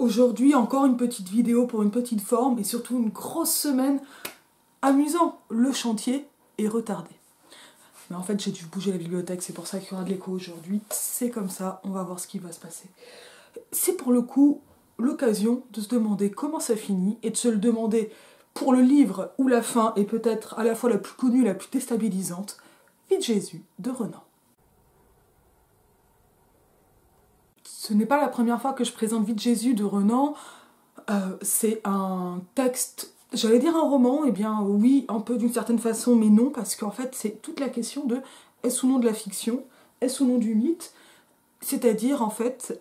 Aujourd'hui, encore une petite vidéo pour une petite forme et surtout une grosse semaine. Amusant, le chantier est retardé. Mais en fait, j'ai dû bouger la bibliothèque, c'est pour ça qu'il y aura de l'écho aujourd'hui. C'est comme ça, on va voir ce qui va se passer. C'est pour le coup l'occasion de se demander comment ça finit et de se le demander pour le livre où la fin est peut-être à la fois la plus connue et la plus déstabilisante, Vite Jésus de Renan. Ce n'est pas la première fois que je présente Vite Jésus de Renan. C'est un texte, j'allais dire un roman, eh bien oui, un peu d'une certaine façon, mais non, parce qu'en fait c'est toute la question de est-ce ou non de la fiction, est-ce ou non du mythe, c'est-à-dire en fait,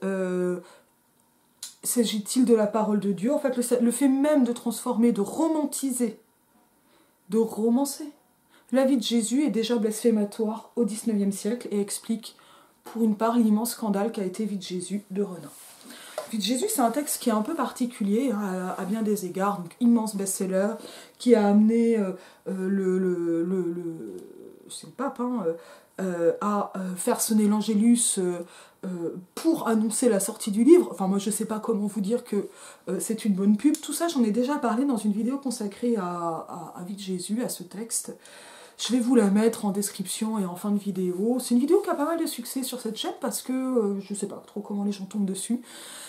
s'agit-il de la parole de Dieu, en fait le fait même de transformer, de romantiser, de romancer. La vie de Jésus est déjà blasphématoire au XIXe siècle et explique pour une part l'immense scandale qu'a été Vite Jésus de Renan. Vite Jésus, c'est un texte qui est un peu particulier à bien des égards, donc immense best-seller, qui a amené c'est le pape, à faire sonner l'Angélus pour annoncer la sortie du livre. Enfin, moi, je sais pas comment vous dire que c'est une bonne pub. Tout ça, j'en ai déjà parlé dans une vidéo consacrée à Vite Jésus, à ce texte. Je vais vous la mettre en description et en fin de vidéo. C'est une vidéo qui a pas mal de succès sur cette chaîne parce que je sais pas trop comment les gens tombent dessus.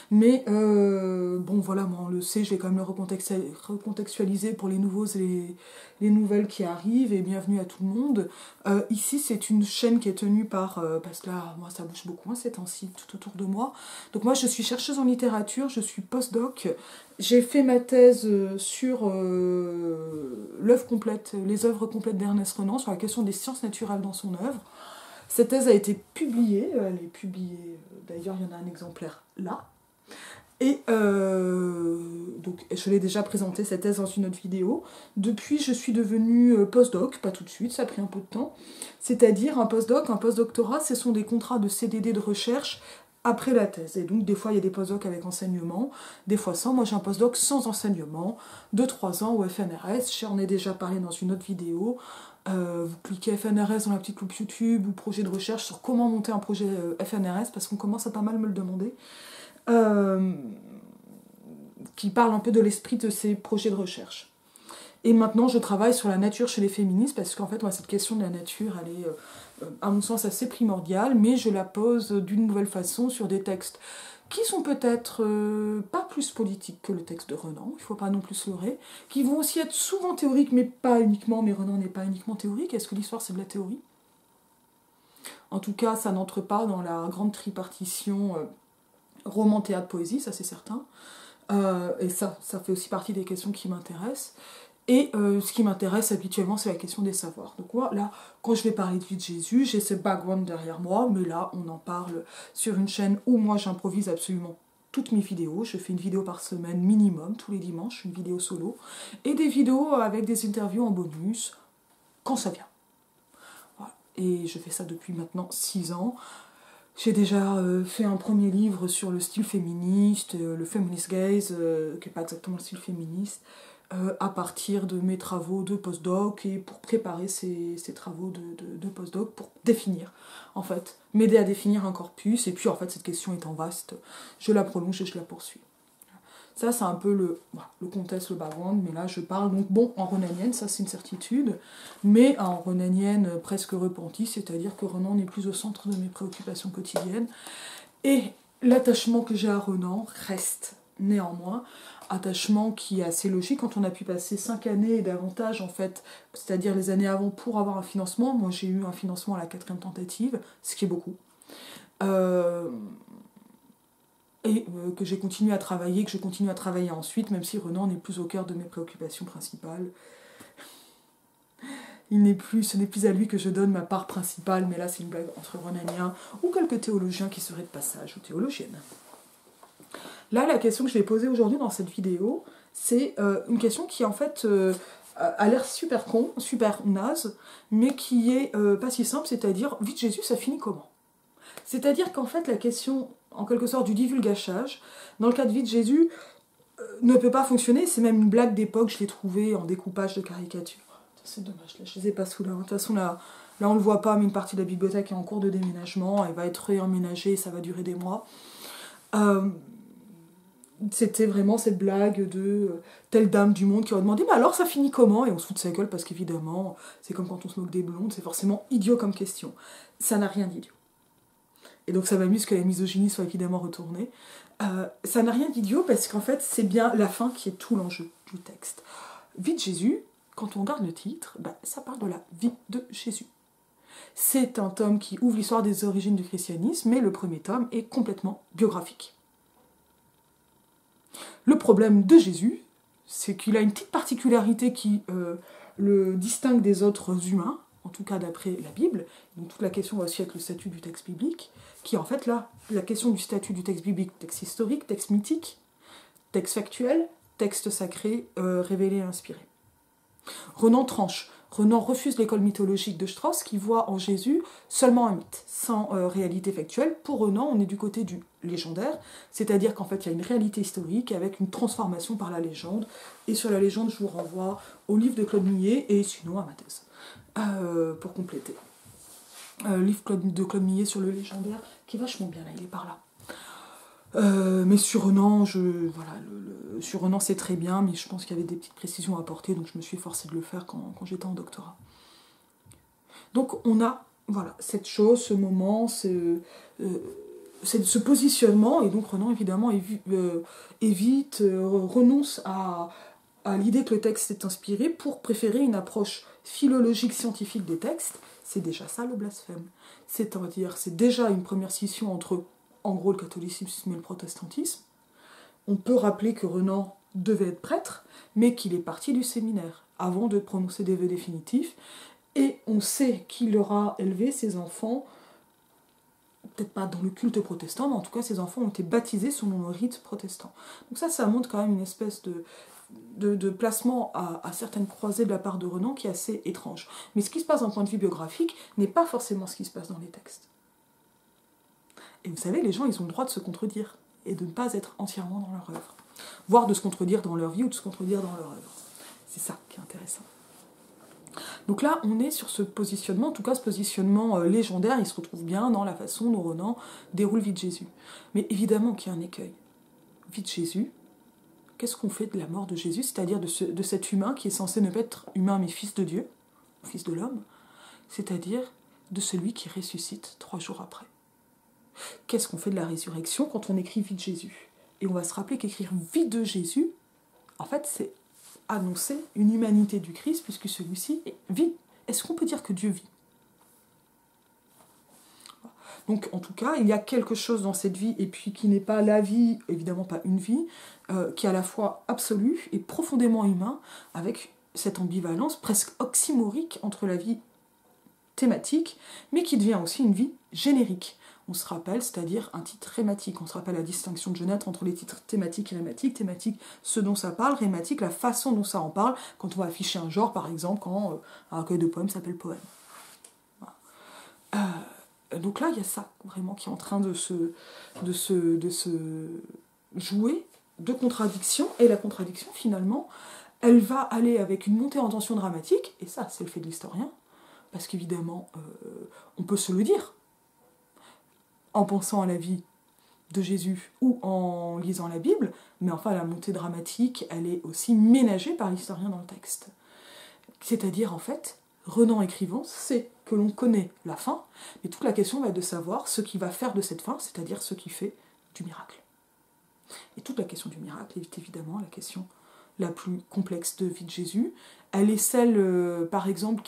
Mais bon voilà, moi on le sait, je vais quand même le recontextualiser pour les nouveaux et les nouvelles qui arrivent et bienvenue à tout le monde. Ici c'est une chaîne qui est tenue par, parce que là moi ça bouge beaucoup ces temps-ci tout autour de moi. Donc moi je suis chercheuse en littérature, je suis postdoc. J'ai fait ma thèse sur l'œuvre complète, les œuvres complètes d'Ernest Renan, sur la question des sciences naturelles dans son œuvre. Cette thèse a été publiée, elle est publiée, d'ailleurs il y en a un exemplaire là. Et donc je l'ai déjà présenté cette thèse dans une autre vidéo. Depuis je suis devenue postdoc, pas tout de suite, ça a pris un peu de temps. C'est-à-dire un postdoctorat, ce sont des contrats de CDD de recherche après la thèse. Et donc des fois il y a des postdocs avec enseignement, des fois sans. Moi j'ai un postdoc sans enseignement, de 3 ans au FNRS, j'en ai déjà parlé dans une autre vidéo. Vous cliquez FNRS dans la petite loupe YouTube ou projet de recherche sur comment monter un projet FNRS, parce qu'on commence à pas mal me le demander. Qui parle un peu de l'esprit de ces projets de recherche. Et maintenant, je travaille sur la nature chez les féministes, parce qu'en fait, moi, cette question de la nature, elle est, à mon sens, assez primordiale, mais je la pose d'une nouvelle façon sur des textes qui sont peut-être pas plus politiques que le texte de Renan, il ne faut pas non plus se leurrer, qui vont aussi être souvent théoriques, mais pas uniquement, mais Renan n'est pas uniquement théorique. Est-ce que l'histoire, c'est de la théorie ? En tout cas, ça n'entre pas dans la grande tripartition roman, théâtre, poésie, ça c'est certain. Et ça fait aussi partie des questions qui m'intéressent. Et ce qui m'intéresse habituellement, c'est la question des savoirs. Donc moi, là, quand je vais parler de Vite Jésus, j'ai ce background derrière moi, mais là, on en parle sur une chaîne où moi, j'improvise absolument toutes mes vidéos. Je fais une vidéo par semaine minimum, tous les dimanches, une vidéo solo, et des vidéos avec des interviews en bonus, quand ça vient. Voilà. Et je fais ça depuis maintenant 6 ans. J'ai déjà fait un premier livre sur le style féministe, le feminist gaze, qui n'est pas exactement le style féministe, à partir de mes travaux de postdoc et pour préparer ces travaux de postdoc, pour définir, en fait, m'aider à définir un corpus, et puis en fait cette question étant vaste, je la prolonge et je la poursuis. Ça, c'est un peu le contexte, le background, mais là, je parle donc, bon, en renanienne, ça c'est une certitude, mais en renanienne presque repentie, c'est-à-dire que Renan n'est plus au centre de mes préoccupations quotidiennes, et l'attachement que j'ai à Renan reste néanmoins, attachement qui est assez logique quand on a pu passer 5 années et davantage, en fait, c'est-à-dire les années avant, pour avoir un financement. Moi, j'ai eu un financement à la 4e tentative, ce qui est beaucoup. Et que j'ai continué à travailler, que je continue à travailler ensuite, même si Renan n'est plus au cœur de mes préoccupations principales. Ce n'est plus à lui que je donne ma part principale, mais là c'est une blague entre renaniens ou quelques théologiens qui seraient de passage, ou théologiennes. Là, la question que je vais poser aujourd'hui dans cette vidéo, c'est une question qui en fait a l'air super con, super naze, mais qui est pas si simple, c'est-à-dire, Vite Jésus, ça finit comment ? C'est-à-dire qu'en fait, la question, en quelque sorte, du divulgachage, dans le cas de Vite Jésus, ne peut pas fonctionner. C'est même une blague d'époque, je l'ai trouvée en découpage de caricature. C'est dommage, là, je les ai pas sous la main. De toute façon, là, on le voit pas, mais une partie de la bibliothèque est en cours de déménagement, elle va être réemménagée, ça va durer des mois. c'était vraiment cette blague de telle dame du monde qui aurait demandé « Mais alors, ça finit comment ?» Et on se fout de sa gueule parce qu'évidemment, c'est comme quand on se moque des blondes, c'est forcément idiot comme question. Ça n'a rien d'idiot. Et donc ça m'amuse que la misogynie soit évidemment retournée. Ça n'a rien d'idiot parce qu'en fait, c'est bien la fin qui est tout l'enjeu du texte. Vie de Jésus, quand on regarde le titre, ça parle de la vie de Jésus. C'est un tome qui ouvre l'histoire des origines du christianisme, mais le premier tome est complètement biographique. Le problème de Jésus, c'est qu'il a une petite particularité qui le distingue des autres humains, en tout cas d'après la Bible. Donc toute la question va aussi être le statut du texte biblique, qui est en fait là, la question du statut du texte biblique, texte historique, texte mythique, texte factuel, texte sacré, révélé et inspiré. Renan tranche. Renan refuse l'école mythologique de Strauss qui voit en Jésus seulement un mythe, sans réalité factuelle. Pour Renan, on est du côté du légendaire, c'est-à-dire qu'en fait il y a une réalité historique avec une transformation par la légende. Et sur la légende, je vous renvoie au livre de Claude Millet et sinon à ma thèse, pour compléter. Livre de Claude Millet sur le légendaire, qui est vachement bien là, il est par là. Mais sur Renan, sur Renan c'est très bien, mais je pense qu'il y avait des petites précisions à apporter, donc je me suis forcée de le faire quand j'étais en doctorat. Donc on a cette chose, ce moment, ce positionnement, et donc Renan évidemment renonce à l'idée que le texte est inspiré pour préférer une approche philologique scientifique des textes. C'est déjà ça le blasphème. C'est-à-dire, c'est déjà une première scission entre en gros le catholicisme et le protestantisme. On peut rappeler que Renan devait être prêtre, mais qu'il est parti du séminaire avant de prononcer des vœux définitifs, et on sait qu'il aura élevé ses enfants, peut-être pas dans le culte protestant, mais en tout cas ses enfants ont été baptisés selon le rite protestant. Donc ça montre quand même une espèce de placement à certaines croisées de la part de Renan qui est assez étrange. Mais ce qui se passe d'un point de vue biographique n'est pas forcément ce qui se passe dans les textes. Et vous savez, les gens, ils ont le droit de se contredire et de ne pas être entièrement dans leur œuvre. Voire de se contredire dans leur vie ou de se contredire dans leur œuvre. C'est ça qui est intéressant. Donc là, on est sur ce positionnement, en tout cas ce positionnement légendaire, il se retrouve bien dans la façon dont Renan déroule Vie de Jésus. Mais évidemment qu'il y a un écueil. Vie de Jésus, qu'est-ce qu'on fait de la mort de Jésus, c'est-à-dire de cet humain qui est censé ne pas être humain mais fils de Dieu, fils de l'homme, c'est-à-dire de celui qui ressuscite 3 jours après. Qu'est-ce qu'on fait de la résurrection quand on écrit Vie de Jésus ? Et on va se rappeler qu'écrire Vie de Jésus, en fait, c'est annoncer une humanité du Christ, puisque celui-ci vit. Est-ce qu'on peut dire que Dieu vit ? Donc, en tout cas, il y a quelque chose dans cette vie, et puis qui n'est pas la vie, évidemment pas une vie, qui est à la fois absolue et profondément humain, avec cette ambivalence presque oxymorique entre la vie thématique, mais qui devient aussi une vie générique. On se rappelle, c'est-à-dire un titre rématique. On se rappelle la distinction de Genètre entre les titres thématiques et rématiques. Thématique, ce dont ça parle. Rématique, la façon dont ça en parle. Quand on va afficher un genre, par exemple, quand un recueil de poèmes s'appelle poème. Voilà. Donc là, il y a ça, vraiment, qui est en train de se jouer de contradiction. Et la contradiction, finalement, elle va aller avec une montée en tension dramatique. Et ça, c'est le fait de l'historien. Parce qu'évidemment, on peut se le dire. En pensant à la vie de Jésus ou en lisant la Bible, mais enfin la montée dramatique, elle est aussi ménagée par l'historien dans le texte. C'est-à-dire, en fait, Renan écrivant, c'est que l'on connaît la fin, mais toute la question va être de savoir ce qui va faire de cette fin, c'est-à-dire ce qui fait du miracle. Et toute la question du miracle est évidemment la question la plus complexe de Vie de Jésus. Elle est celle, par exemple,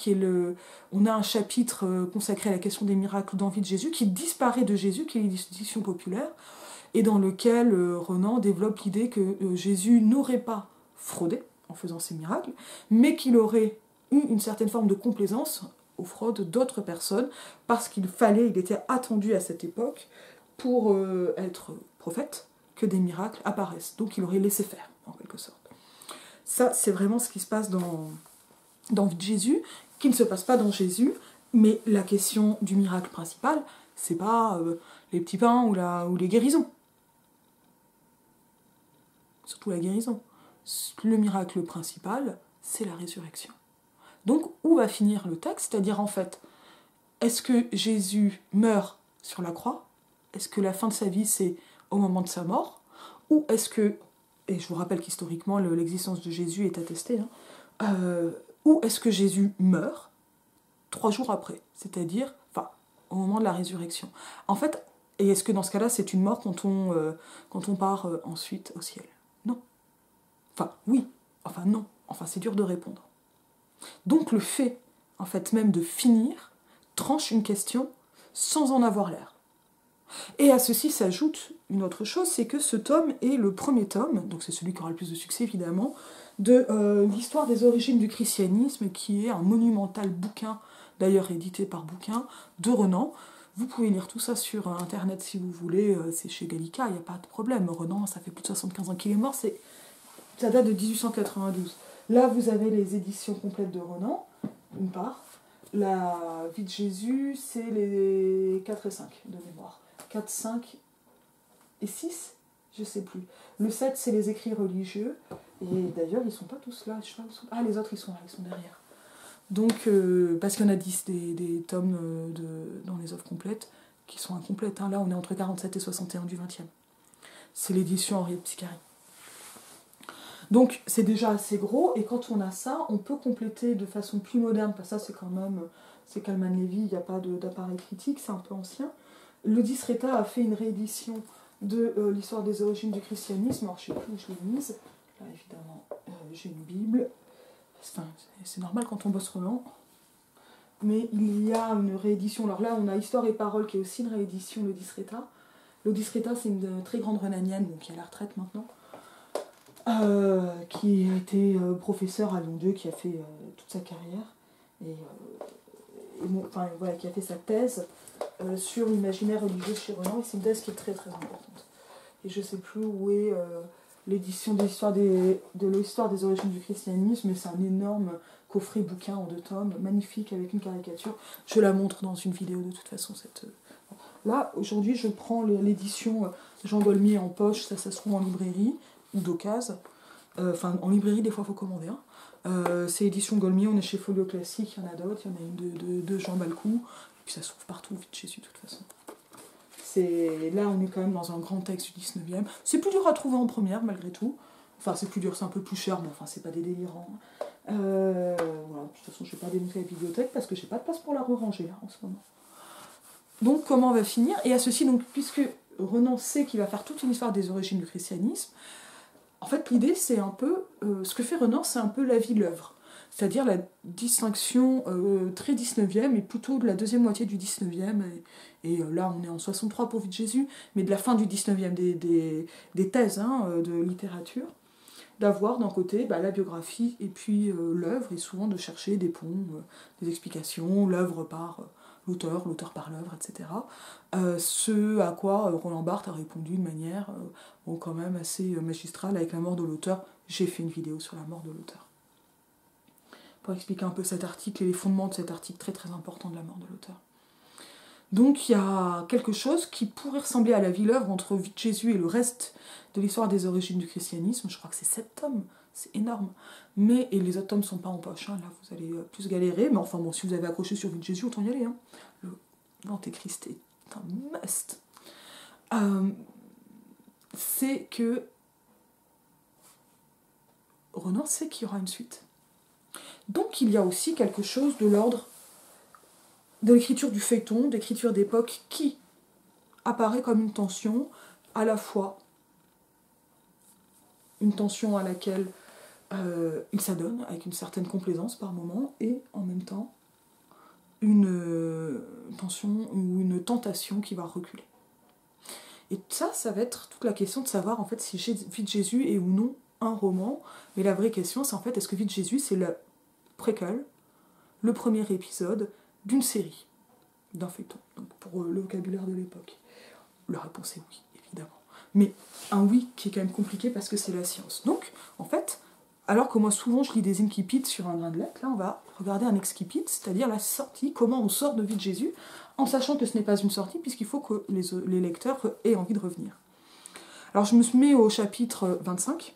on a un chapitre consacré à la question des miracles dans Vie de Jésus, qui disparaît de Jésus, qui est l'édition populaire, et dans lequel Renan développe l'idée que Jésus n'aurait pas fraudé en faisant ces miracles, mais qu'il aurait eu une certaine forme de complaisance aux fraudes d'autres personnes, parce il était attendu à cette époque, pour être prophète, que des miracles apparaissent. Donc il aurait laissé faire, en quelque sorte. Ça, c'est vraiment ce qui se passe dans Vie de Jésus, qui ne se passe pas dans Jésus, mais la question du miracle principal, c'est pas les petits pains ou les guérisons. Surtout la guérison. Le miracle principal, c'est la résurrection. Donc, où va finir le texte ? C'est-à-dire, en fait, est-ce que Jésus meurt sur la croix ? Est-ce que la fin de sa vie, c'est au moment de sa mort ? où est-ce que, et je vous rappelle qu'historiquement l'existence de Jésus est attestée, où est-ce que Jésus meurt 3 jours après, c'est-à-dire, au moment de la résurrection. En fait, et est-ce que dans ce cas-là, c'est une mort quand on part ensuite au ciel? Non. Oui. Non. C'est dur de répondre. Donc le fait, en fait, même de finir, tranche une question sans en avoir l'air. Et à ceci s'ajoute une autre chose, c'est que ce tome est le premier tome, donc c'est celui qui aura le plus de succès évidemment, de l'histoire des origines du christianisme, qui est un monumental bouquin, d'ailleurs édité par Bouquin, de Renan. Vous pouvez lire tout ça sur internet si vous voulez, c'est chez Gallica, il n'y a pas de problème. Renan, ça fait plus de 75 ans qu'il est mort, ça date de 1892. Là, vous avez les éditions complètes de Renan, d'une part. La vie de Jésus, c'est les 4 et 5 de mémoire. 4, 5 et 6, je sais plus. Le 7, c'est les écrits religieux. Et d'ailleurs, ils sont pas tous là. Les autres, ils sont là, ils sont derrière. Donc, parce qu'il y en a 10 des tomes dans les œuvres complètes qui sont incomplètes. Là, on est entre 47 et 61 du 20e. C'est l'édition Henriette Picari. Donc, c'est déjà assez gros. Et quand on a ça, on peut compléter de façon plus moderne. Parce que ça, c'est Kalman Levy, il n'y a pas d'appareil critique, c'est un peu ancien. Lodis Reta a fait une réédition de l'histoire des origines du christianisme. Alors, je ne sais plus où je l'ai mise. Là, évidemment, j'ai une Bible. C'est normal quand on bosse Roland. Mais il y a une réédition. Alors là, on a Histoire et Paroles, qui est aussi une réédition Lodis Reta. Lodis Reta, c'est une très grande renanienne, qui est à la retraite maintenant, qui a été professeur à Lyon 2, qui a fait toute sa carrière. Qui a fait sa thèse sur l'imaginaire religieux chez Renan, et c'est une thèse qui est très très importante. Et je ne sais plus où est l'édition de l'histoire des origines du christianisme, mais c'est un énorme coffret bouquin en 2 tomes, magnifique, avec une caricature. Je la montre dans une vidéo de toute façon. Là, aujourd'hui, je prends l'édition Jean Golmier en poche, ça se trouve en librairie, ou d'occasion. En librairie, des fois, il faut commander. C'est édition Golmier, on est chez Folio Classique, il y en a d'autres, il y en a une de Jean Balcou, et puis ça se trouve partout, vite Jésus, de toute façon. Là, on est quand même dans un grand texte du 19e. C'est plus dur à trouver en première, malgré tout. C'est plus dur, c'est un peu plus cher, mais c'est pas des délirants. De toute façon, je vais pas démonter la bibliothèque, parce que j'ai pas de place pour la re-ranger, en ce moment. Donc, comment on va finir? Et à ceci, donc, puisque Renan sait qu'il va faire toute une histoire des origines du christianisme, en fait, l'idée, c'est un peu... ce que fait Renan, c'est un peu la vie, l'œuvre. C'est-à-dire la distinction très 19e, et plutôt de la deuxième moitié du 19e. Et là, on est en 63 pour Vie de Jésus, mais de la fin du 19e, des thèses de littérature, d'avoir d'un côté la biographie et puis l'œuvre, et souvent de chercher des ponts, des explications, l'œuvre par... l'auteur par l'œuvre, etc. Ce à quoi Roland Barthes a répondu de manière quand même assez magistrale avec la mort de l'auteur. J'ai fait une vidéo sur la mort de l'auteur, pour expliquer un peu cet article et les fondements de cet article très très important de la mort de l'auteur. Donc il y a quelque chose qui pourrait ressembler à la vie-l'œuvre entre Vie de Jésus et le reste de l'histoire des origines du christianisme. Je crois que c'est 7 tomes, c'est énorme. Et les autres tomes ne sont pas en poche, là vous allez plus galérer, mais si vous avez accroché sur Vie de Jésus, autant y aller. L'Antéchrist est un must. C'est que Renan sait qu'il y aura une suite. Donc il y a aussi quelque chose de l'ordre de l'écriture du feuilleton, d'écriture d'époque, qui apparaît comme une tension, à la fois une tension à laquelle il s'adonne avec une certaine complaisance par moment, et en même temps une tension ou une tentation qui va reculer. Et ça va être toute la question de savoir en fait si Vie de Jésus est ou non un roman. Mais la vraie question, c'est en fait, est-ce que Vie de Jésus, c'est le préquel, le premier épisode d'une série, d'un feuilleton, donc pour le vocabulaire de l'époque? La réponse est oui, évidemment. Mais un oui qui est quand même compliqué parce que c'est la science. Donc, en fait, alors que moi souvent je lis des incipits sur un grain de lettre, là on va regarder un excipit, c'est-à-dire la sortie, comment on sort de Vie de Jésus, en sachant que ce n'est pas une sortie, puisqu'il faut que les lecteurs aient envie de revenir. Alors je me mets au chapitre 25,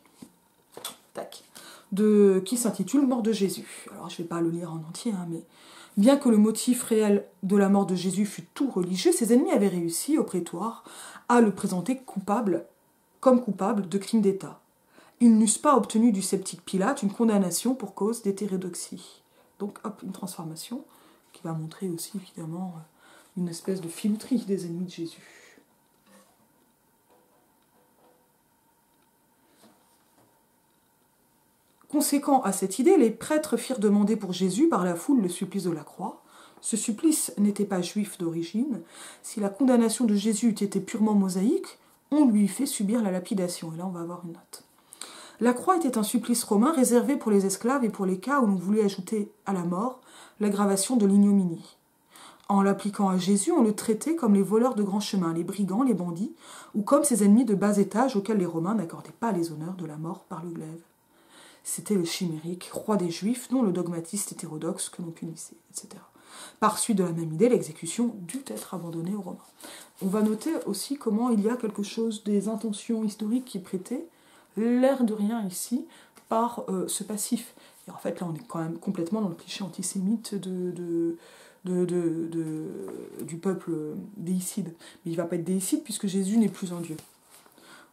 qui s'intitule « Mort de Jésus ». Alors je ne vais pas le lire en entier, mais bien que le motif réel de la mort de Jésus fût tout religieux, ses ennemis avaient réussi, au prétoire, à le présenter coupable comme coupables de crimes d'État. Ils n'eussent pas obtenu du sceptique Pilate une condamnation pour cause d'hétérodoxie. Donc, hop, une transformation qui va montrer aussi, évidemment, une espèce de filouterie des ennemis de Jésus. Conséquent à cette idée, les prêtres firent demander pour Jésus par la foule le supplice de la croix. Ce supplice n'était pas juif d'origine. Si la condamnation de Jésus eût été purement mosaïque, on lui eût fait subir la lapidation. Et là, on va avoir une note. La croix était un supplice romain réservé pour les esclaves et pour les cas où l'on voulait ajouter à la mort l'aggravation de l'ignominie. En l'appliquant à Jésus, on le traitait comme les voleurs de grands chemins, les brigands, les bandits, ou comme ces ennemis de bas étage auxquels les Romains n'accordaient pas les honneurs de la mort par le glaive. C'était le chimérique, roi des Juifs, dont le dogmatiste hétérodoxe que l'on punissait, etc. Par suite de la même idée, l'exécution dut être abandonnée aux Romains. On va noter aussi comment il y a quelque chose des intentions historiques qui prêtaient l'air de rien ici par ce passif. Et en fait, là, on est quand même complètement dans le cliché antisémite du peuple déicide. Mais il ne va pas être déicide puisque Jésus n'est plus un Dieu,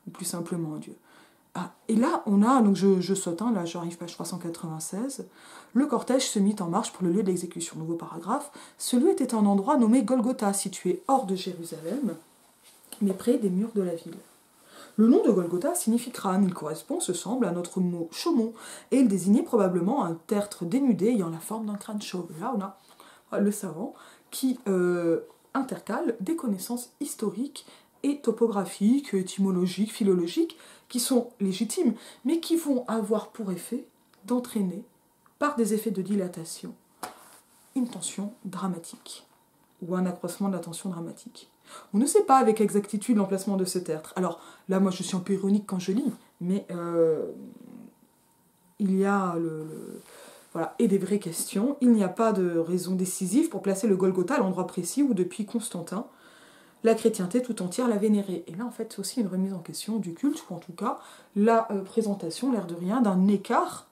ou plus simplement un Dieu. Ah, et là, on a, donc je saute, là j'arrive page 396, le cortège se mit en marche pour le lieu de l'exécution. Nouveau paragraphe, ce lieu était un endroit nommé Golgotha, situé hors de Jérusalem, mais près des murs de la ville. Le nom de Golgotha signifie crâne, il correspond, ce semble, à notre mot chaumon, et il désignait probablement un tertre dénudé ayant la forme d'un crâne chauve. Là, on a le savant qui intercale des connaissances historiques et topographiques, étymologiques, philologiques, qui sont légitimes, mais qui vont avoir pour effet d'entraîner, par des effets de dilatation, une tension dramatique, ou un accroissement de la tension dramatique. On ne sait pas avec exactitude l'emplacement de ce tertre. Alors, là, moi, je suis un peu ironique quand je lis, mais il y a voilà, et des vraies questions. Il n'y a pas de raison décisive pour placer le Golgotha à l'endroit précis où, depuis Constantin, la chrétienté tout entière l'a vénéré. Et là, en fait, c'est aussi une remise en question du culte, ou en tout cas, la présentation, l'air de rien, d'un écart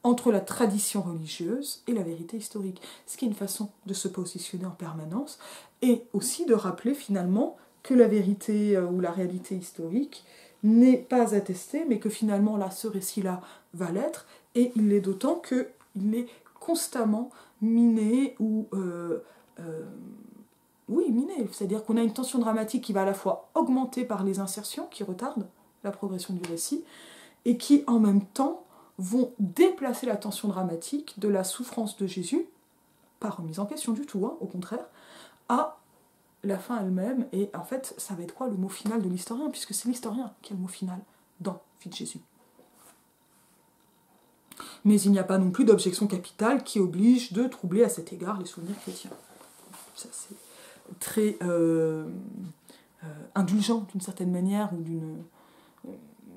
entre la tradition religieuse et la vérité historique. Ce qui est une façon de se positionner en permanence, et aussi de rappeler finalement que la vérité ou la réalité historique n'est pas attestée, mais que finalement, là, ce récit-là va l'être, et il l'est d'autant qu'il est constamment miné ou... oui, miné, c'est-à-dire qu'on a une tension dramatique qui va à la fois augmenter par les insertions qui retardent la progression du récit et qui en même temps vont déplacer la tension dramatique de la souffrance de Jésus, pas remise en question du tout, au contraire, à la fin elle-même. Et en fait, ça va être quoi le mot final de l'historien, puisque c'est l'historien qui a le mot final dans Vie de Jésus. Mais il n'y a pas non plus d'objection capitale qui oblige de troubler à cet égard les souvenirs chrétiens. Ça, c'est très indulgent d'une certaine manière,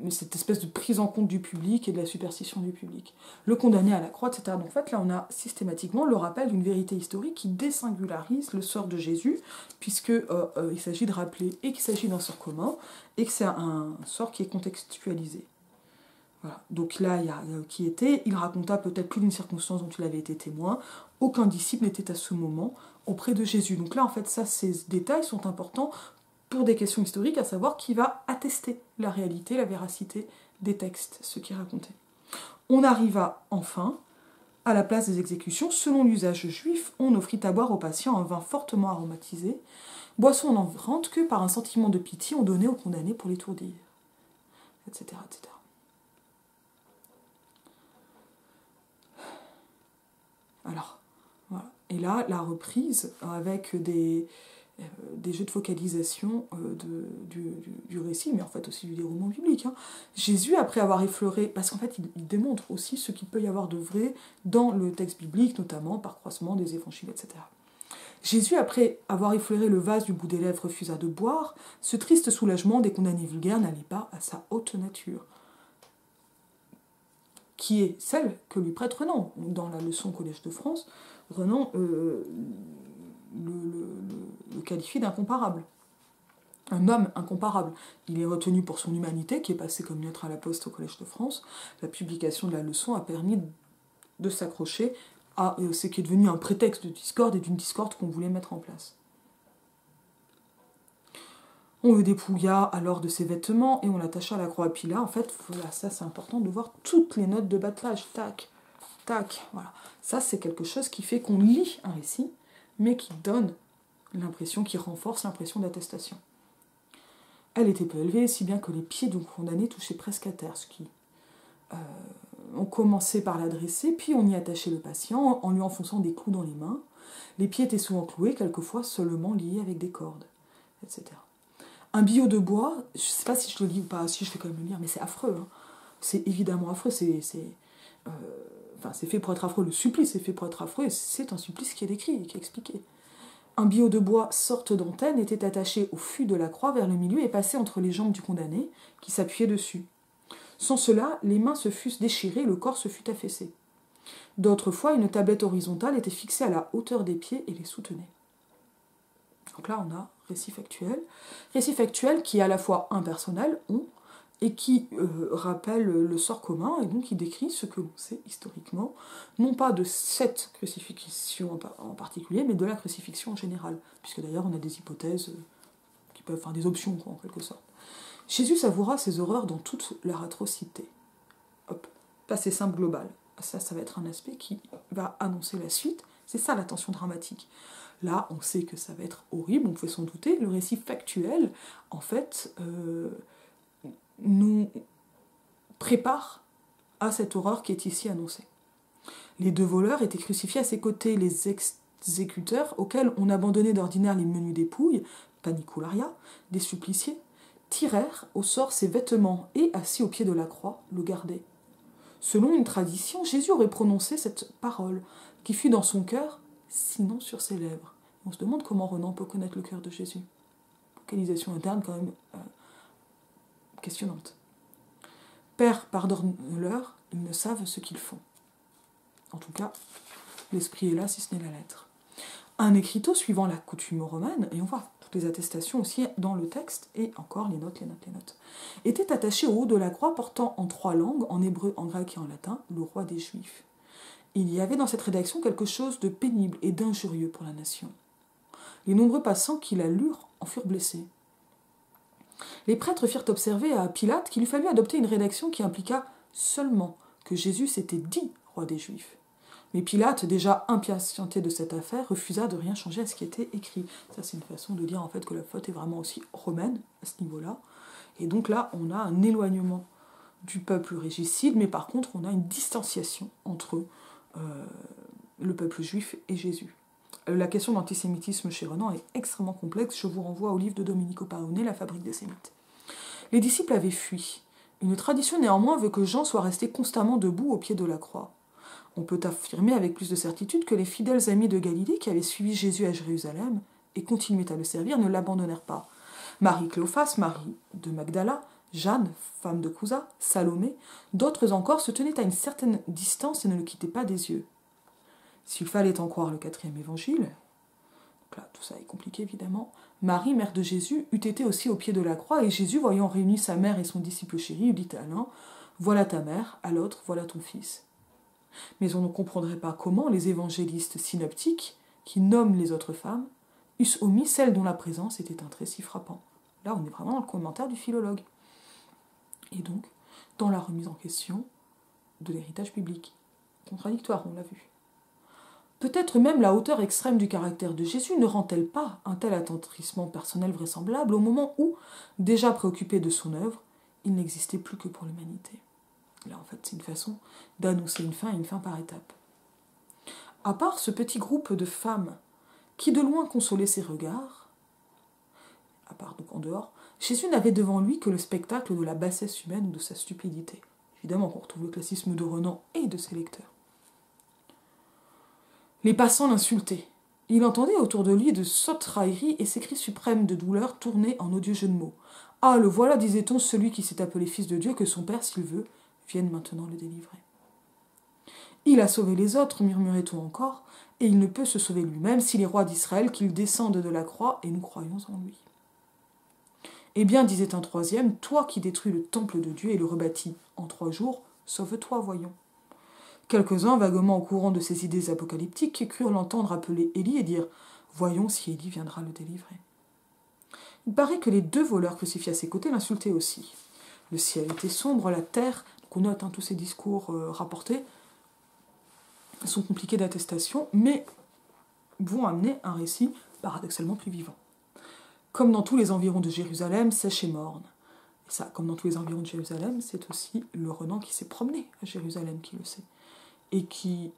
ou cette espèce de prise en compte du public et de la superstition du public. Le condamné à la croix, etc. Donc en fait, là, on a systématiquement le rappel d'une vérité historique qui désingularise le sort de Jésus, puisque il s'agit de rappeler et qu'il s'agit d'un sort commun, et que c'est un sort qui est contextualisé. Voilà. Donc là, il y a qui était, il raconta peut-être plus d'une circonstance dont il avait été témoin, aucun disciple n'était à ce moment auprès de Jésus. Donc là, en fait, ces détails sont importants pour des questions historiques, à savoir qui va attester la réalité, la véracité des textes, ce qui est raconté. On arriva enfin à la place des exécutions. Selon l'usage juif, on offrit à boire aux patients un vin fortement aromatisé, boisson n'envrante que par un sentiment de pitié on donnait aux condamnés pour l'étourdir, etc., etc. Alors, voilà. Et là, la reprise avec des jeux de focalisation du récit, mais en fait aussi du déroulement biblique. Jésus, après avoir effleuré, parce qu'en fait il démontre aussi ce qu'il peut y avoir de vrai dans le texte biblique, notamment par croisement des évangiles, etc. Jésus, après avoir effleuré le vase du bout des lèvres, refusa de boire. Ce triste soulagement des condamnés vulgaires n'allait pas à sa haute nature, qui est celle que lui prête Renan. Dans la leçon au Collège de France, Renan le qualifie d'incomparable. Un homme incomparable. Il est retenu pour son humanité, qui est passé comme lettre à la poste au Collège de France. La publication de la leçon a permis de s'accrocher à ce qui est devenu un prétexte de discorde, et d'une discorde qu'on voulait mettre en place. On le dépouilla alors de ses vêtements et on l'attacha à la croix. Et puis là, en fait, voilà, ça c'est important de voir toutes les notes de bas de page. Tac, tac, voilà. Ça c'est quelque chose qui fait qu'on lit un récit, mais qui donne l'impression, qui renforce l'impression d'attestation. Elle était peu élevée, si bien que les pieds du condamné touchaient presque à terre, ce qui... on commençait par l'adresser, puis on y attachait le patient en lui enfonçant des clous dans les mains. Les pieds étaient souvent cloués, quelquefois seulement liés avec des cordes, etc. Un billot de bois, je ne sais pas si je le lis ou pas, si je vais quand même le lire, mais c'est affreux. Hein. C'est évidemment affreux, c'est fait pour être affreux. Le supplice est fait pour être affreux, et c'est un supplice qui est décrit et qui est expliqué. Un billot de bois, sorte d'antenne, était attaché au fût de la croix vers le milieu et passé entre les jambes du condamné, qui s'appuyait dessus. Sans cela, les mains se fussent déchirées et le corps se fut affaissé. D'autres fois, une tablette horizontale était fixée à la hauteur des pieds et les soutenait. Donc là, on a récit factuel qui est à la fois impersonnel, et qui rappelle le sort commun, et donc qui décrit ce que l'on sait historiquement, non pas de cette crucifixion en particulier, mais de la crucifixion en général, puisque d'ailleurs on a des hypothèses qui peuvent, des options quoi, en quelque sorte. Jésus savoura ces horreurs dans toute leur atrocité. Hop, passé simple global. Ça va être un aspect qui va annoncer la suite. C'est ça la tension dramatique. Là, on sait que ça va être horrible, on pouvait s'en douter. Le récit factuel, en fait, nous prépare à cette horreur qui est ici annoncée. Les deux voleurs étaient crucifiés à ses côtés, les exécuteurs, auxquels on abandonnait d'ordinaire les menus dépouilles, panicularia, des suppliciés, tirèrent au sort ses vêtements et, assis au pied de la croix, le gardaient. Selon une tradition, Jésus aurait prononcé cette parole, qui fut dans son cœur, sinon sur ses lèvres. On se demande comment Renan peut connaître le cœur de Jésus. Localisation interne quand même questionnante. Père, pardonne-leur, ils ne savent ce qu'ils font. En tout cas, l'esprit est là, si ce n'est la lettre. Un écriteau suivant la coutume romaine, et on voit toutes les attestations aussi dans le texte, et encore les notes, était attaché au haut de la croix portant en 3 langues, en hébreu, en grec et en latin, le roi des Juifs. Il y avait dans cette rédaction quelque chose de pénible et d'injurieux pour la nation. Les nombreux passants qui la lurent en furent blessés. Les prêtres firent observer à Pilate qu'il lui fallut adopter une rédaction qui impliqua seulement que Jésus s'était dit roi des Juifs. Mais Pilate, déjà impatienté de cette affaire, refusa de rien changer à ce qui était écrit. Ça, c'est une façon de dire en fait que la faute est vraiment aussi romaine à ce niveau-là. Et donc là, on a un éloignement du peuple régicide, mais par contre, on a une distanciation entre le peuple juif et Jésus. La question d'antisémitisme chez Renan est extrêmement complexe. Je vous renvoie au livre de Domenico Paone, La fabrique des sémites. Les disciples avaient fui. Une tradition néanmoins veut que Jean soit resté constamment debout au pied de la croix. On peut affirmer avec plus de certitude que les fidèles amis de Galilée qui avaient suivi Jésus à Jérusalem et continuaient à le servir ne l'abandonnèrent pas. Marie Cléophas, Marie de Magdala, Jeanne, femme de Cousa, Salomé, d'autres encore se tenaient à une certaine distance et ne le quittaient pas des yeux. S'il fallait en croire le 4e évangile, donc là tout ça est compliqué évidemment, Marie, mère de Jésus, eût été aussi au pied de la croix, et Jésus, voyant réunis sa mère et son disciple chéri, eût dit à l'un « Voilà ta mère », à l'autre « Voilà ton fils ». Mais on ne comprendrait pas comment les évangélistes synoptiques, qui nomment les autres femmes, eussent omis celle dont la présence était un trait si frappant. Là, on est vraiment dans le commentaire du philologue. Et donc, dans la remise en question de l'héritage biblique. Contradictoire, on l'a vu. Peut-être même la hauteur extrême du caractère de Jésus ne rend-elle pas un tel attendrissement personnel vraisemblable au moment où, déjà préoccupé de son œuvre, il n'existait plus que pour l'humanité. Là, en fait, c'est une façon d'annoncer une fin et une fin par étapes. À part ce petit groupe de femmes qui de loin consolaient ses regards, à part donc en dehors, Jésus n'avait devant lui que le spectacle de la bassesse humaine ou de sa stupidité. Évidemment qu'on retrouve le classisme de Renan et de ses lecteurs. Les passants l'insultaient. Il entendait autour de lui de sottes railleries et ses cris suprêmes de douleur tournés en odieux jeux de mots. « Ah, le voilà, disait-on, celui qui s'est appelé fils de Dieu, que son Père, s'il veut, vienne maintenant le délivrer. » Il a sauvé les autres, murmurait-on encore, et il ne peut se sauver lui-même s'il est roi d'Israël, qu'il descende de la croix, et nous croyons en lui. Eh bien, disait un troisième, toi qui détruis le temple de Dieu et le rebâtis en 3 jours, sauve-toi, voyons. Quelques-uns, vaguement au courant de ces idées apocalyptiques, crurent l'entendre appeler Élie et dire « Voyons si Élie viendra le délivrer. » Il paraît que les 2 voleurs crucifiés à ses côtés l'insultaient aussi. Le ciel était sombre, la terre, qu'on note tous ces discours rapportés, sont compliqués d'attestation, mais vont amener un récit paradoxalement plus vivant. Comme dans tous les environs de Jérusalem, sèche et morne. Et ça, comme dans tous les environs de Jérusalem, c'est aussi le Renan qui s'est promené à Jérusalem qui le sait. Et qui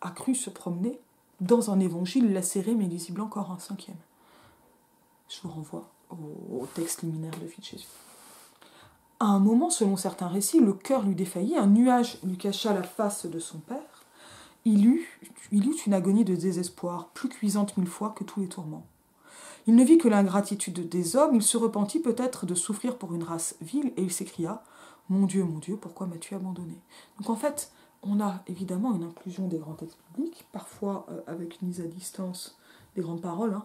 a cru se promener dans un évangile lacéré mais lisible encore un 5e. Je vous renvoie au texte liminaire de vie de Jésus. À un moment, selon certains récits, le cœur lui défaillit, un nuage lui cacha la face de son père. Il eut une agonie de désespoir, plus cuisante 1000 fois que tous les tourments. Il ne vit que l'ingratitude des hommes, il se repentit peut-être de souffrir pour une race vile, et il s'écria « Mon Dieu, pourquoi m'as-tu abandonné ?» Donc en fait, on a évidemment une inclusion des grands textes bibliques, parfois avec une mise à distance des grandes paroles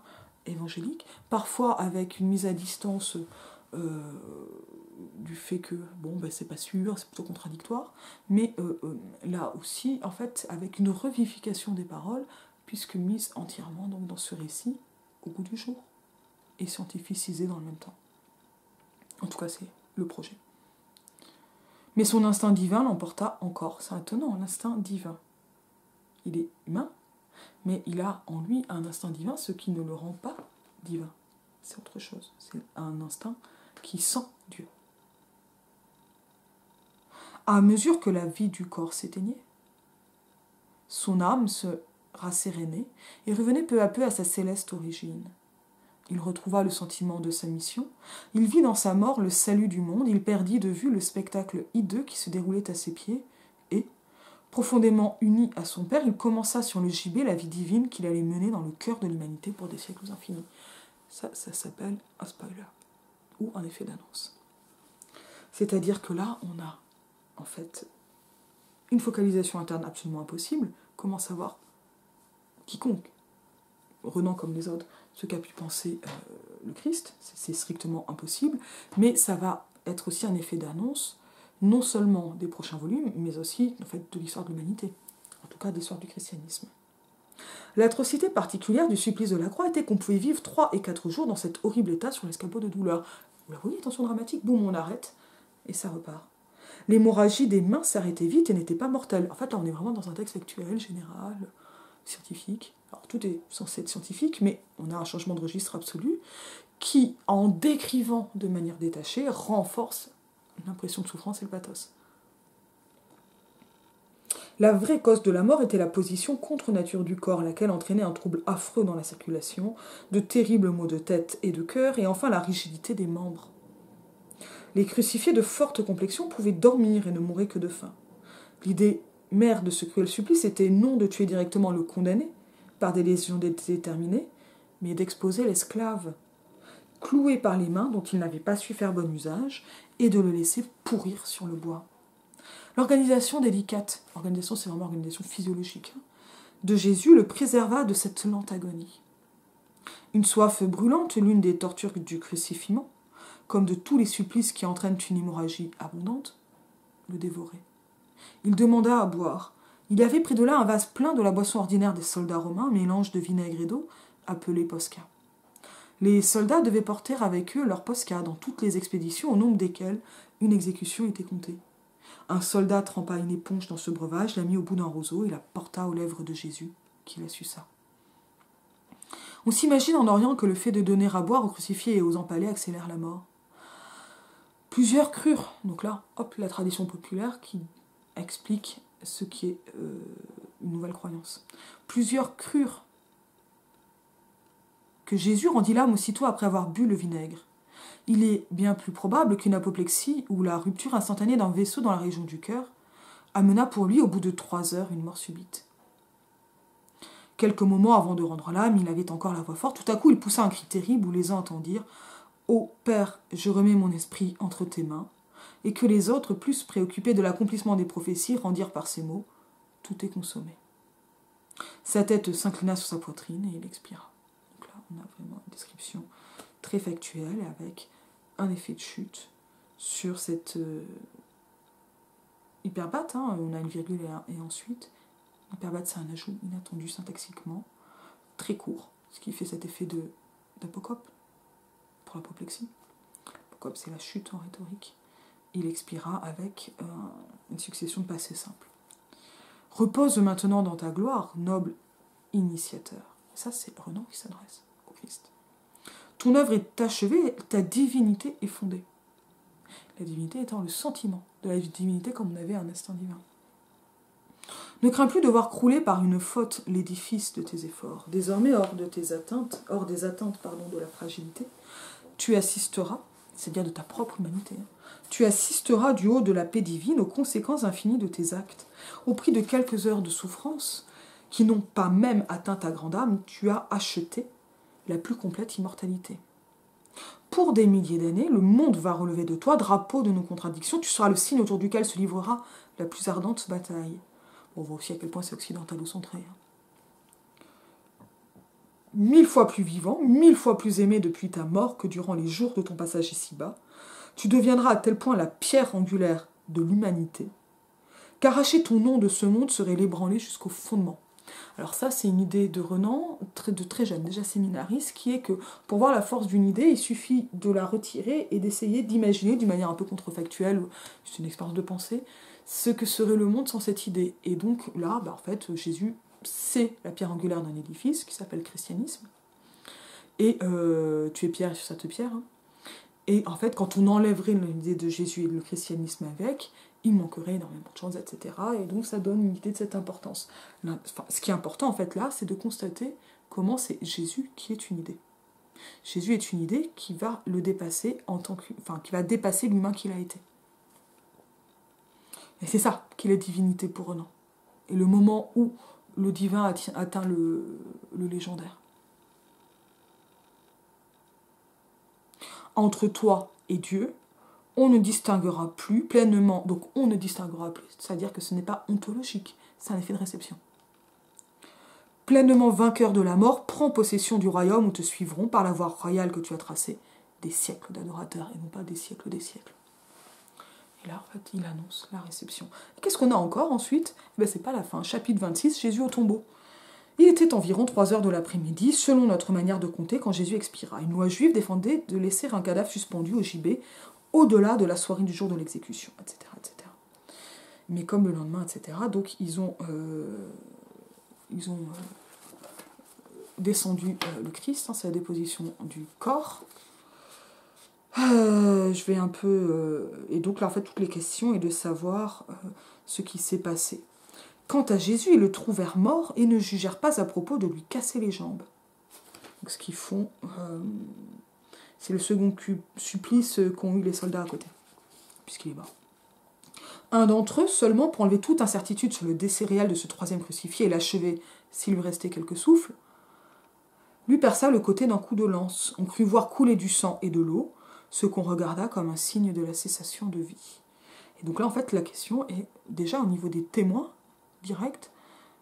évangéliques, parfois avec une mise à distance du fait que, c'est pas sûr, c'est plutôt contradictoire, mais là aussi, en fait, avec une revivification des paroles, puisque mise entièrement donc, dans ce récit au goût du jour, et scientificisée dans le même temps. En tout cas, c'est le projet. Mais son instinct divin l'emporta encore. C'est étonnant, l'instinct divin. Il est humain, mais il a en lui un instinct divin, ce qui ne le rend pas divin. C'est autre chose. C'est un instinct qui sent Dieu. À mesure que la vie du corps s'éteignait, son âme se rassérénait et revenait peu à peu à sa céleste origine. Il retrouva le sentiment de sa mission, il vit dans sa mort le salut du monde, il perdit de vue le spectacle hideux qui se déroulait à ses pieds, et, profondément uni à son Père, il commença sur le gibet la vie divine qu'il allait mener dans le cœur de l'humanité pour des siècles infinis. Ça s'appelle un spoiler, ou un effet d'annonce. C'est-à-dire que là, on a, en fait, une focalisation interne absolument impossible. Comment savoir quiconque, Renan comme les autres, ce qu'a pu penser le Christ, c'est strictement impossible, mais ça va être aussi un effet d'annonce, non seulement des prochains volumes, mais aussi en fait, de l'histoire de l'humanité, en tout cas de l'histoire du christianisme. L'atrocité particulière du supplice de la croix était qu'on pouvait vivre 3 et 4 jours dans cet horrible état sur l'escabeau de douleur. Vous la voyez, tension dramatique, boum, on arrête, et ça repart. L'hémorragie des mains s'arrêtait vite et n'était pas mortelle. En fait, là, on est vraiment dans un texte factuel, général, scientifique. Alors, tout est censé être scientifique, mais on a un changement de registre absolu qui, en décrivant de manière détachée, renforce l'impression de souffrance et le pathos. La vraie cause de la mort était la position contre nature du corps, laquelle entraînait un trouble affreux dans la circulation, de terribles maux de tête et de cœur, et enfin la rigidité des membres. Les crucifiés de forte complexion pouvaient dormir et ne mouraient que de faim. L'idée mère de ce cruel supplice était non de tuer directement le condamné, par des lésions déterminées, mais d'exposer l'esclave, cloué par les mains dont il n'avait pas su faire bon usage, et de le laisser pourrir sur le bois. L'organisation délicate, organisation c'est vraiment organisation physiologique, de Jésus le préserva de cette lente agonie. Une soif brûlante, l'une des tortures du crucifiement, comme de tous les supplices qui entraînent une hémorragie abondante, le dévorait. Il demanda à boire. Il y avait près de là un vase plein de la boisson ordinaire des soldats romains, mélange de vinaigre et d'eau, appelé posca. Les soldats devaient porter avec eux leur posca dans toutes les expéditions, au nombre desquelles une exécution était comptée. Un soldat trempa une éponge dans ce breuvage, la mit au bout d'un roseau et la porta aux lèvres de Jésus, qui la suça. On s'imagine en Orient que le fait de donner à boire aux crucifiés et aux empalés accélère la mort. Plusieurs crurent, donc là, la tradition populaire qui explique ce qui est une nouvelle croyance. Plusieurs crurent que Jésus rendit l'âme aussitôt après avoir bu le vinaigre. Il est bien plus probable qu'une apoplexie ou la rupture instantanée d'un vaisseau dans la région du cœur amena pour lui, au bout de 3 heures, une mort subite. Quelques moments avant de rendre l'âme, il avait encore la voix forte. Tout à coup, il poussa un cri terrible où les uns entendirent « Ô Père, je remets mon esprit entre tes mains », et que les autres, plus préoccupés de l'accomplissement des prophéties, rendirent par ces mots « Tout est consommé ». Sa tête s'inclina sur sa poitrine et il expira. Donc là, on a vraiment une description très factuelle avec un effet de chute sur cette hyperbate. On a une virgule et ensuite. Hyperbate, c'est un ajout inattendu syntaxiquement, très court. ce qui fait cet effet d'apocope pour l'apoplexie. L'apocope, c'est la chute en rhétorique. Il expira avec une succession de passés simples. Repose maintenant dans ta gloire, noble initiateur. Et ça, c'est Renan qui s'adresse au Christ. Ton œuvre est achevée, ta divinité est fondée. La divinité étant le sentiment de la divinité comme on avait un instinct divin. Ne crains plus de voir crouler par une faute l'édifice de tes efforts. Désormais, hors des atteintes de la fragilité, tu assisteras, c'est-à-dire de ta propre humanité, tu assisteras du haut de la paix divine aux conséquences infinies de tes actes. Au prix de quelques heures de souffrance, qui n'ont pas même atteint ta grande âme, tu as acheté la plus complète immortalité. Pour des milliers d'années, le monde va relever de toi, drapeau de nos contradictions, tu seras le signe autour duquel se livrera la plus ardente bataille. On voit aussi à quel point c'est occidentalo-centré. 1000 fois plus vivant, 1000 fois plus aimé depuis ta mort que durant les jours de ton passage ici-bas, tu deviendras à tel point la pierre angulaire de l'humanité qu'arracher ton nom de ce monde serait l'ébranler jusqu'au fondement. Alors ça, c'est une idée de Renan, de très jeune, déjà séminariste, qui est que pour voir la force d'une idée, il suffit de la retirer et d'essayer d'imaginer, d'une manière un peu contrefactuelle, c'est une expérience de pensée, ce que serait le monde sans cette idée. Et donc là, en fait, Jésus, c'est la pierre angulaire d'un édifice qui s'appelle christianisme. Et tu es pierre et sur ça te pierre. Et en fait, quand on enlèverait l'idée de Jésus et le christianisme avec, il manquerait énormément de choses, etc. Et donc ça donne une idée de cette importance. Ce qui est important en fait là, c'est de constater comment c'est Jésus qui est une idée. Jésus est une idée qui va le dépasser qui va dépasser l'humain qu'il a été. Et c'est ça qui est la divinité pour Renan. Et le moment où le divin atteint le légendaire. Entre toi et Dieu, on ne distinguera plus pleinement, donc on ne distinguera plus, c'est-à-dire que ce n'est pas ontologique, c'est un effet de réception. Pleinement vainqueur de la mort, prends possession du royaume où te suivront, par la voie royale que tu as tracée, des siècles d'adorateurs, et non pas des siècles des siècles. Et là, en fait, il annonce la réception. Et qu'est-ce qu'on a encore ensuite ? C'est pas la fin. Chapitre 26, Jésus au tombeau. Il était environ 3 heures de l'après-midi, selon notre manière de compter, quand Jésus expira. Une loi juive défendait de laisser un cadavre suspendu au gibet, au-delà de la soirée du jour de l'exécution, etc., etc. Mais comme le lendemain, etc., donc ils ont descendu le Christ, c'est la déposition du corps. Je vais un peu... et donc là, en fait, toutes les questions est de savoir ce qui s'est passé. Quant à Jésus, ils le trouvèrent mort et ne jugèrent pas à propos de lui casser les jambes. Donc ce qu'ils font, c'est le second supplice qu'ont eu les soldats à côté, puisqu'il est mort. Un d'entre eux, seulement pour enlever toute incertitude sur le décès réel de ce troisième crucifié et l'achever s'il lui restait quelques souffles, lui perça le côté d'un coup de lance. On crut voir couler du sang et de l'eau, ce qu'on regarda comme un signe de la cessation de vie. Et donc là, en fait, la question est déjà au niveau des témoins directs,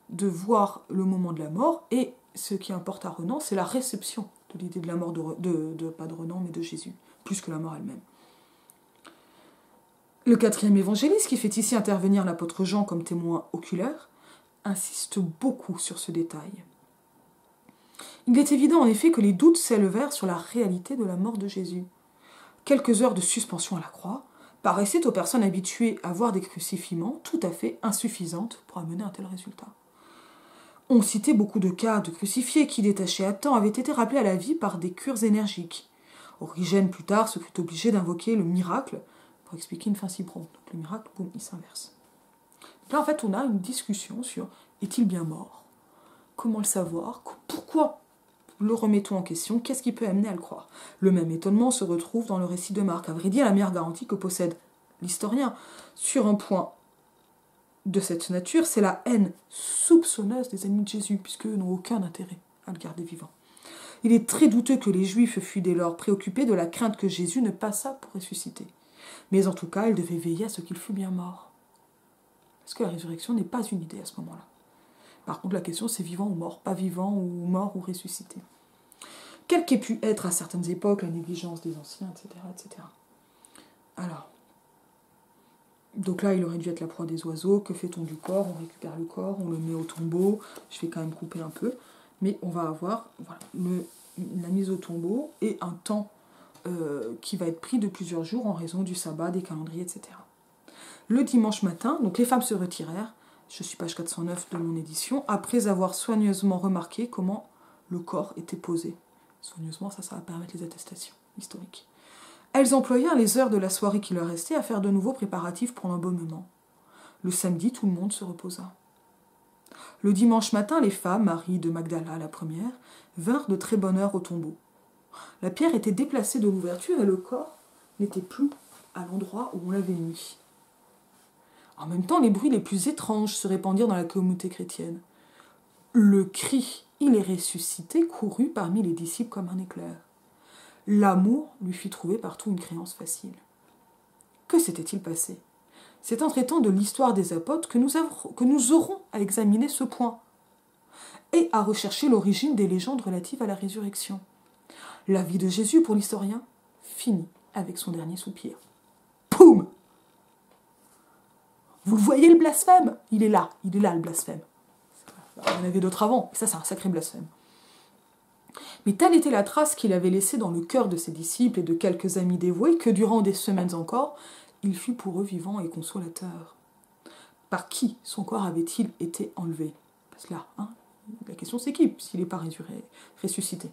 de voir le moment de la mort, et ce qui importe à Renan, c'est la réception de l'idée de la mort pas de Renan, mais de Jésus, plus que la mort elle-même. Le quatrième évangéliste, qui fait ici intervenir l'apôtre Jean comme témoin oculaire, insiste beaucoup sur ce détail. Il est évident en effet que les doutes s'élevèrent sur la réalité de la mort de Jésus. Quelques heures de suspension à la croix paraissaient aux personnes habituées à voir des crucifiements tout à fait insuffisantes pour amener un tel résultat. On citait beaucoup de cas de crucifiés qui, détachés à temps, avaient été rappelés à la vie par des cures énergiques. Origène, plus tard, se crut obligé d'invoquer le miracle pour expliquer une fin si prompte. Donc le miracle, boum, il s'inverse. Là, en fait, on a une discussion sur est-il bien mort ? Comment le savoir ? Pourquoi le remettons en question ? Qu'est-ce qui peut amener à le croire ? Le même étonnement se retrouve dans le récit de Marc. À vrai dire, la meilleure garantie que possède l'historien sur un point de cette nature, c'est la haine soupçonneuse des ennemis de Jésus, puisqu'eux n'ont aucun intérêt à le garder vivant. Il est très douteux que les Juifs fussent dès lors préoccupés de la crainte que Jésus ne passât pour ressusciter. Mais en tout cas, ils devaient veiller à ce qu'il fût bien mort. Parce que la résurrection n'est pas une idée à ce moment-là. Par contre, la question, c'est vivant ou mort, pas vivant ou mort ou ressuscité. Quelle qu'ait pu être à certaines époques la négligence des anciens, etc., etc. Alors, donc là, il aurait dû être la proie des oiseaux. Que fait-on du corps ? On récupère le corps, on le met au tombeau. Je vais quand même couper un peu. Mais on va avoir la mise au tombeau et un temps qui va être pris de plusieurs jours en raison du sabbat, des calendriers, etc. Le dimanche matin, donc les femmes se retirèrent, je suis page 409 de mon édition, après avoir soigneusement remarqué comment le corps était posé. Soigneusement, ça va permettre les attestations historiques. Elles employèrent les heures de la soirée qui leur restaient à faire de nouveaux préparatifs pour l'embaumement. Le samedi, tout le monde se reposa. Le dimanche matin, les femmes, Marie de Magdala la première, vinrent de très bonne heure au tombeau. La pierre était déplacée de l'ouverture et le corps n'était plus à l'endroit où on l'avait mis. En même temps, les bruits les plus étranges se répandirent dans la communauté chrétienne. Le cri « Il est ressuscité » courut parmi les disciples comme un éclair. L'amour lui fit trouver partout une créance facile. Que s'était-il passé? C'est en traitant de l'histoire des apôtres que nous aurons à examiner ce point et à rechercher l'origine des légendes relatives à la résurrection. La vie de Jésus, pour l'historien, finit avec son dernier soupir. Poum! Vous voyez le blasphème? Il est là le blasphème. Il y en avait d'autres avant, et ça c'est un sacré blasphème. Mais telle était la trace qu'il avait laissée dans le cœur de ses disciples et de quelques amis dévoués que durant des semaines encore, il fut pour eux vivant et consolateur. Par qui son corps avait-il été enlevé? Parce que là, la question c'est qui, s'il n'est pas ressuscité?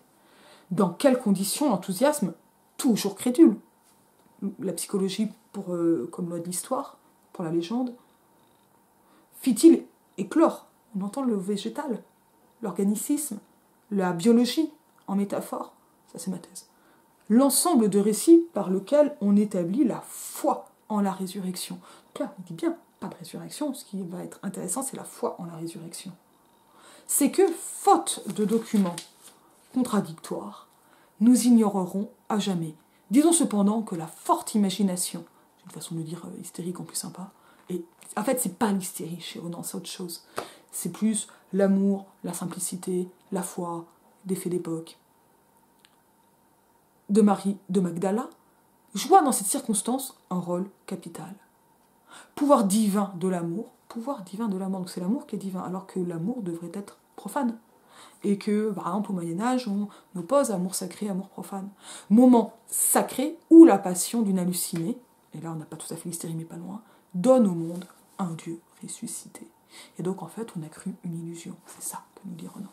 Dans quelles conditions l'enthousiasme, toujours crédule? La psychologie comme loi de l'histoire, pour la légende, fit-il éclore? On entend le végétal, l'organicisme, la biologie en métaphore, ça c'est ma thèse. L'ensemble de récits par lequel on établit la foi en la résurrection. Donc là, on dit bien, pas de résurrection, ce qui va être intéressant, c'est la foi en la résurrection. C'est que, faute de documents contradictoires, nous ignorerons à jamais. Disons cependant que la forte imagination, c'est une façon de dire hystérique en plus sympa, et en fait c'est pas l'hystérie chez Renan, c'est autre chose. C'est plus l'amour, la simplicité, la foi, des faits d'époque. De Marie de Magdala joua dans cette circonstance un rôle capital. Pouvoir divin de l'amour, donc c'est l'amour qui est divin, alors que l'amour devrait être profane. Et que, par exemple, au Moyen-Âge, on oppose amour sacré, amour profane. Moment sacré où la passion d'une hallucinée, et là on n'a pas tout à fait l'hystérie mais pas loin, donne au monde un Dieu ressuscité. Et donc en fait on a cru une illusion, c'est ça que nous dit Renan.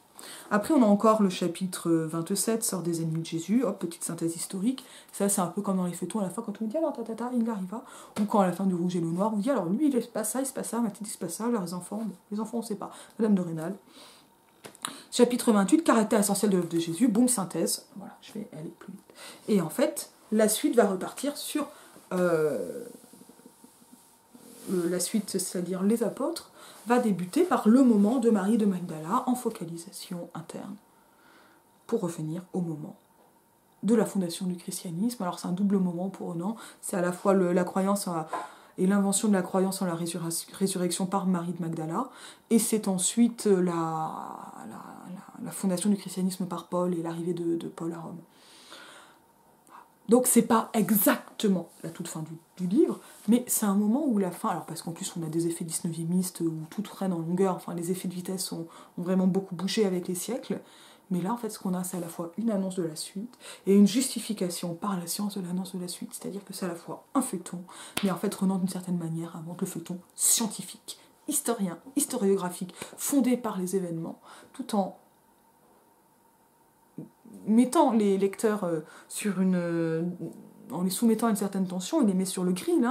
Après on a encore le chapitre 27, sort des ennemis de Jésus, hop, petite synthèse historique, ça c'est un peu comme dans les feuilletons à la fin quand on dit alors il arriva, ou quand à la fin du Rouge et le Noir on dit alors lui il se passe ça, Mathilde il se passe ça, les enfants on sait pas, Madame de Rênal. Chapitre 28, caractère essentiel de l'œuvre de Jésus, boum, synthèse, voilà, je vais aller plus vite. Et en fait, la suite va repartir sur la suite, c'est-à-dire les apôtres, va débuter par le moment de Marie de Magdala en focalisation interne, pour revenir au moment de la fondation du christianisme. Alors c'est un double moment pour Renan, c'est à la fois la croyance et l'invention de la croyance en la résurrection par Marie de Magdala, et c'est ensuite la fondation du christianisme par Paul et l'arrivée de Paul à Rome. Donc c'est pas exactement la toute fin du livre, mais c'est un moment où la fin, alors parce qu'en plus on a des effets 19e où tout traîne en longueur, enfin les effets de vitesse ont vraiment beaucoup bougé avec les siècles, mais là en fait ce qu'on a c'est à la fois une annonce de la suite et une justification par la science de l'annonce de la suite, c'est-à-dire que c'est à la fois un feuilleton, mais en fait Renan d'une certaine manière invente le feuilleton scientifique, historien, historiographique, fondé par les événements, tout en mettant les lecteurs en les soumettant à une certaine tension, il les met sur le grill,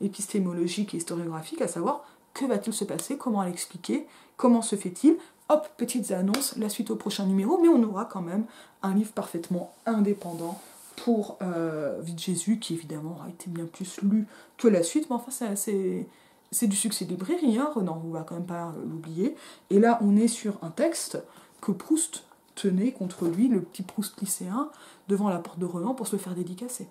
épistémologique et historiographique, à savoir que va-t-il se passer, comment l'expliquer, comment se fait-il, hop, petites annonces, la suite au prochain numéro, mais on aura quand même un livre parfaitement indépendant pour Vie de Jésus, qui évidemment aura été bien plus lu que la suite, mais enfin c'est du succès de librairie, Renan, on va quand même pas l'oublier, et là on est sur un texte que Proust tenait contre lui, le petit Proust lycéen, devant la porte de Renan pour se le faire dédicacer.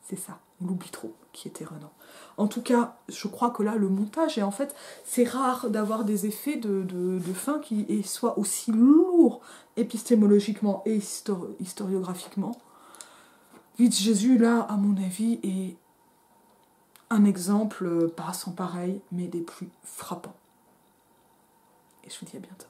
C'est ça, on l'oublie trop, qui était Renan. En tout cas, je crois que là, le montage, et en fait, c'est rare d'avoir des effets de fin qui soient aussi lourds épistémologiquement et historiographiquement. Vie de Jésus, là, à mon avis, est un exemple, pas sans pareil, mais des plus frappants. Et je vous dis à bientôt.